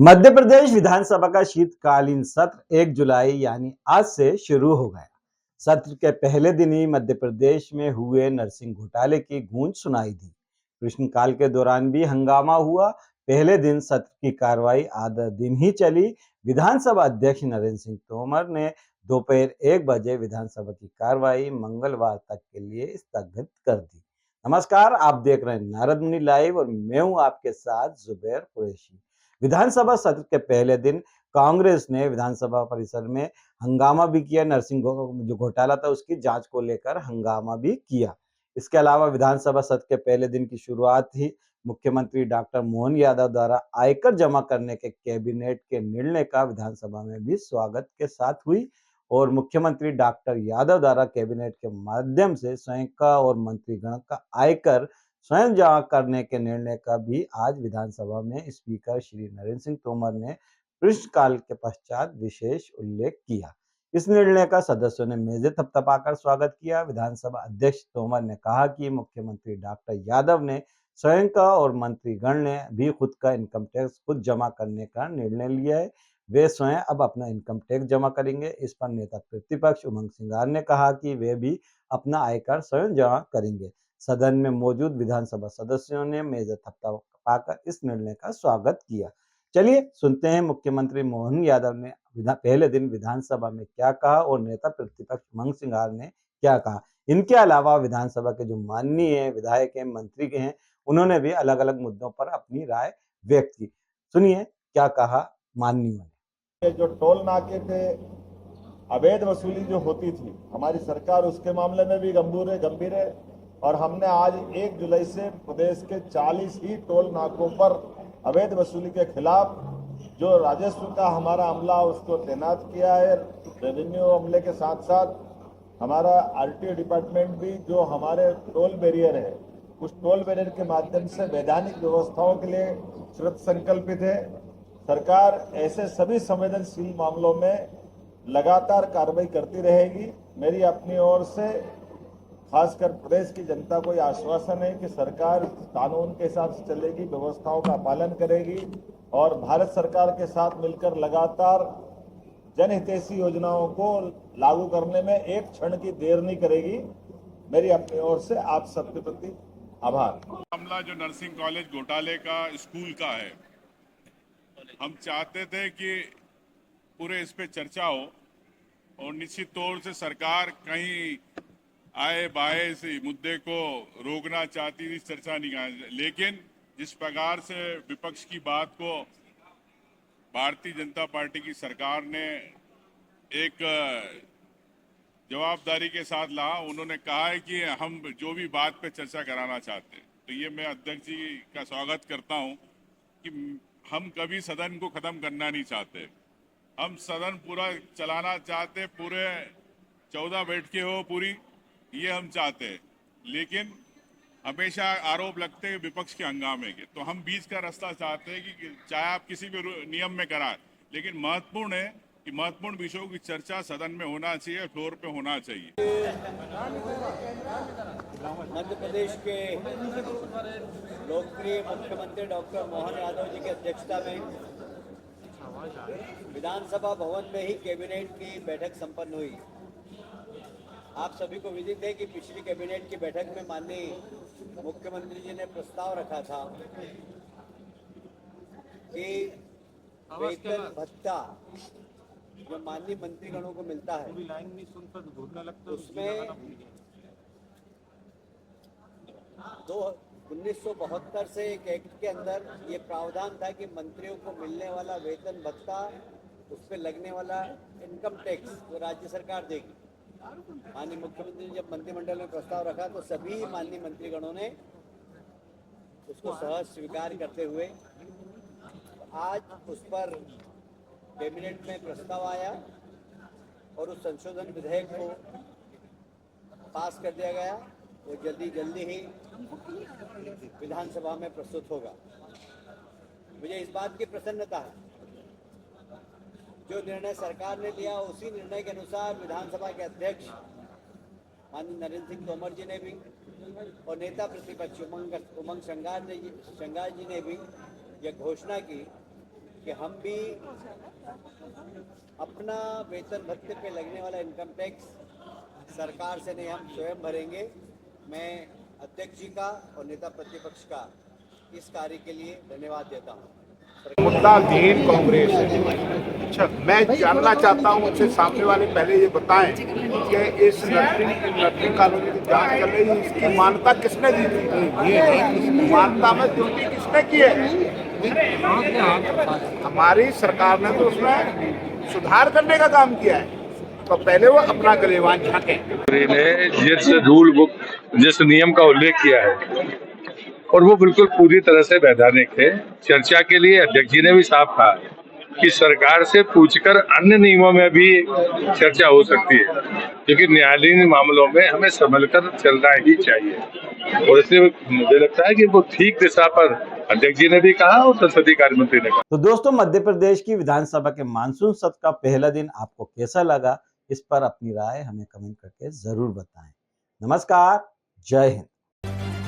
मध्य प्रदेश विधानसभा का शीतकालीन सत्र 1 जुलाई यानी आज से शुरू हो गया। सत्र के पहले दिन ही मध्य प्रदेश में हुए नरसिंह घोटाले की गूंज सुनाई दी। प्रश्नकाल के दौरान भी हंगामा हुआ। पहले दिन सत्र की कार्रवाई आधा दिन ही चली। विधानसभा अध्यक्ष नरेंद्र सिंह तोमर ने दोपहर 1 बजे विधानसभा की कार्रवाई मंगलवार तक के लिए स्थगित कर दी। नमस्कार, आप देख रहे हैं नारद मुनि लाइव और मैं हूं आपके साथ जुबैर कुरैशी। विधानसभा सत्र के पहले दिन कांग्रेस ने विधानसभा परिसर में हंगामा भी किया। नरसिंह जो घोटाला था उसकी जांच को लेकर हंगामा भी किया। इसके अलावा विधानसभा सत्र के पहले दिन की शुरुआत ही मुख्यमंत्री डॉक्टर मोहन यादव द्वारा आयकर जमा करने के कैबिनेट के निर्णय का विधानसभा में भी स्वागत के साथ हुई और मुख्यमंत्री डॉक्टर यादव द्वारा कैबिनेट के माध्यम से स्वयं का और मंत्रीगण का आयकर स्वयं जमा करने के निर्णय का भी आज विधानसभा में स्पीकर श्री नरेंद्र सिंह तोमर ने प्रश्नकाल के पश्चात विशेष उल्लेख किया। इस निर्णय का सदस्यों ने मेजें थपथपाकर स्वागत किया। विधानसभा अध्यक्ष तोमर ने कहा कि मुख्यमंत्री डॉक्टर यादव ने स्वयं का और मंत्रीगण ने भी खुद का इनकम टैक्स खुद जमा करने का निर्णय लिया है। वे स्वयं अब अपना इनकम टैक्स जमा करेंगे। इस पर नेता प्रतिपक्ष उमंग सिंगार ने कहा कि वे भी अपना आयकर स्वयं जमा करेंगे। सदन में मौजूद विधानसभा सदस्यों ने मेजें थपथपाकर इस निर्णय का स्वागत किया। चलिए सुनते हैं मुख्यमंत्री मोहन यादव ने पहले दिन विधानसभा में क्या कहा और नेता प्रतिपक्ष उमंग सिंगार ने क्या कहा। इनके अलावा विधानसभा के जो माननीय विधायक हैं, मंत्री के हैं, उन्होंने भी अलग अलग मुद्दों पर अपनी राय व्यक्त की। सुनिए क्या कहा माननीय ने। जो टोल नाके पे अवैध वसूली जो होती थी, हमारी सरकार उसके मामले में भी गंभीर है और हमने आज 1 जुलाई से प्रदेश के 40 ही टोल नाकों पर अवैध वसूली के खिलाफ जो राजस्व का हमारा अमला उसको तैनात किया है। रेवेन्यू अमले के साथ साथ हमारा आरटीओ डिपार्टमेंट भी जो हमारे टोल बैरियर है, उस टोल बैरियर के माध्यम से वैधानिक व्यवस्थाओं के लिए कृत संकल्पित है। सरकार ऐसे सभी संवेदनशील मामलों में लगातार कार्रवाई करती रहेगी। मेरी अपनी ओर से खासकर प्रदेश की जनता को यह आश्वासन है कि सरकार कानून के हिसाब से चलेगी, व्यवस्थाओं का पालन करेगी और भारत सरकार के साथ मिलकर लगातार जनहितैषी योजनाओं को लागू करने में एक क्षण की देर नहीं करेगी। मेरी अपनी ओर से आप सबके प्रति आभार। मामला जो नर्सिंग कॉलेज घोटाले का स्कूल का है, हम चाहते थे कि पूरे इस पे चर्चा हो और निश्चित तौर से सरकार कहीं आए बाए इस मुद्दे को रोकना चाहती थी, चर्चा नहीं कर, लेकिन जिस प्रकार से विपक्ष की बात को भारतीय जनता पार्टी की सरकार ने एक जवाबदारी के साथ ला, उन्होंने कहा है कि हम जो भी बात पे चर्चा कराना चाहते हैं, तो ये मैं अध्यक्ष जी का स्वागत करता हूं कि हम कभी सदन को खत्म करना नहीं चाहते। हम सदन पूरा चलाना चाहते, पूरे 14 बैठकें हो पूरी, ये हम चाहते हैं। लेकिन हमेशा आरोप लगते हैं विपक्ष के हंगामे के, तो हम बीच का रास्ता चाहते हैं कि चाहे आप किसी भी नियम में कराएं, लेकिन महत्वपूर्ण है कि महत्वपूर्ण विषयों की चर्चा सदन में होना चाहिए, फ्लोर पे होना चाहिए। मध्य प्रदेश के लोकप्रिय मुख्यमंत्री डॉक्टर मोहन यादव जी की अध्यक्षता में विधानसभा भवन में ही कैबिनेट की बैठक संपन्न हुई। आप सभी को विदित है कि पिछली कैबिनेट की बैठक में माननीय मुख्यमंत्री जी ने प्रस्ताव रखा था कि वेतन भत्ता जो माननीय मंत्रीगणों को मिलता है उसमें 1972 से एक एक्ट के अंदर ये प्रावधान था कि मंत्रियों को मिलने वाला वेतन भत्ता, उस पर लगने वाला इनकम टैक्स वो राज्य सरकार देगी। माननीय मुख्यमंत्री ने जब मंत्रिमंडल में प्रस्ताव रखा तो सभी माननीय मंत्रीगणों ने उसको सहज स्वीकार करते हुए आज उस पर कैबिनेट में प्रस्ताव आया और उस संशोधन विधेयक को पास कर दिया गया। वो जल्दी ही विधानसभा में प्रस्तुत होगा। मुझे इस बात की प्रसन्नता है, जो निर्णय सरकार ने लिया उसी निर्णय के अनुसार विधानसभा के अध्यक्ष माननीय नरेंद्र सिंह तोमर जी ने भी और नेता प्रतिपक्ष उमंग सिंगार जी ने भी यह घोषणा की कि हम भी अपना वेतन भत्ते पे लगने वाला इनकम टैक्स सरकार से नहीं, हम स्वयं भरेंगे। मैं अध्यक्ष जी का और नेता प्रतिपक्ष का इस कार्य के लिए धन्यवाद देता हूँ। मुद्दा विहीन कांग्रेस है। अच्छा, मैं जानना चाहता हूँ मुझसे सामने वाले पहले ये बताएं कि इस नर्सिंग कॉलेज की जांच कर रही है, इसकी मान्यता किसने दी थी? मान्यता में त्रुटि किसने की है? हमारी सरकार ने तो उसमें सुधार करने का काम किया है, तो पहले वो अपना गलेवान झांके। ने जिस रूल बुक, जिस नियम का उल्लेख किया है और वो बिल्कुल पूरी तरह से वैधानिक है। चर्चा के लिए अध्यक्ष जी ने भी साफ कहा कि सरकार से पूछकर अन्य नियमों में भी चर्चा हो सकती है, क्योंकि न्यायालयीन मामलों में हमें संभलकर चलना ही चाहिए। और इसलिए मुझे लगता है कि वो ठीक दिशा पर अध्यक्ष जी ने भी कहा और संसदीय कार्य मंत्री ने कहा। तो दोस्तों, मध्य प्रदेश की विधानसभा के मानसून सत्र का पहला दिन आपको कैसा लगा, इस पर अपनी राय हमें कमेंट करके जरूर बताएं। नमस्कार, जय हिंद।